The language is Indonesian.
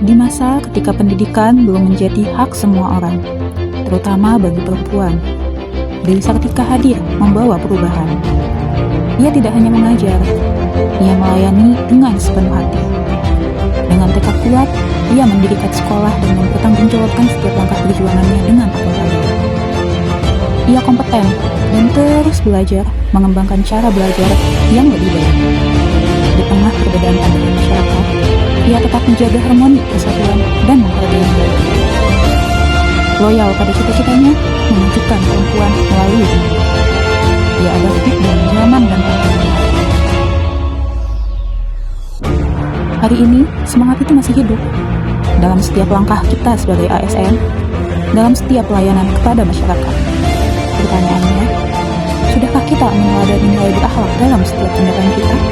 Di masa ketika pendidikan belum menjadi hak semua orang, terutama bagi perempuan, Dewi Sartika hadir membawa perubahan. Ia tidak hanya mengajar, ia melayani dengan sepenuh hati. Dengan tekad kuat, ia mendirikan sekolah dan mempertanggungjawabkan setiap langkah perjuangannya dengan penuh tanggung. Ia kompeten dan terus belajar mengembangkan cara belajar yang lebih baik. Di tengah perbedaan pandangan masyarakat, ia tetap menjaga harmoni, persatuan, dan menghargai yang baik. Loyal pada cita-citanya, memajukan perempuan melalui dunia. Ia adaptif dengan zaman dan tantangan. Hari ini, semangat itu masih hidup dalam setiap langkah kita sebagai ASN, dalam setiap pelayanan kepada masyarakat. Pertanyaannya, sudahkah kita meneladani nilai berakhlak dalam setiap tindakan kita?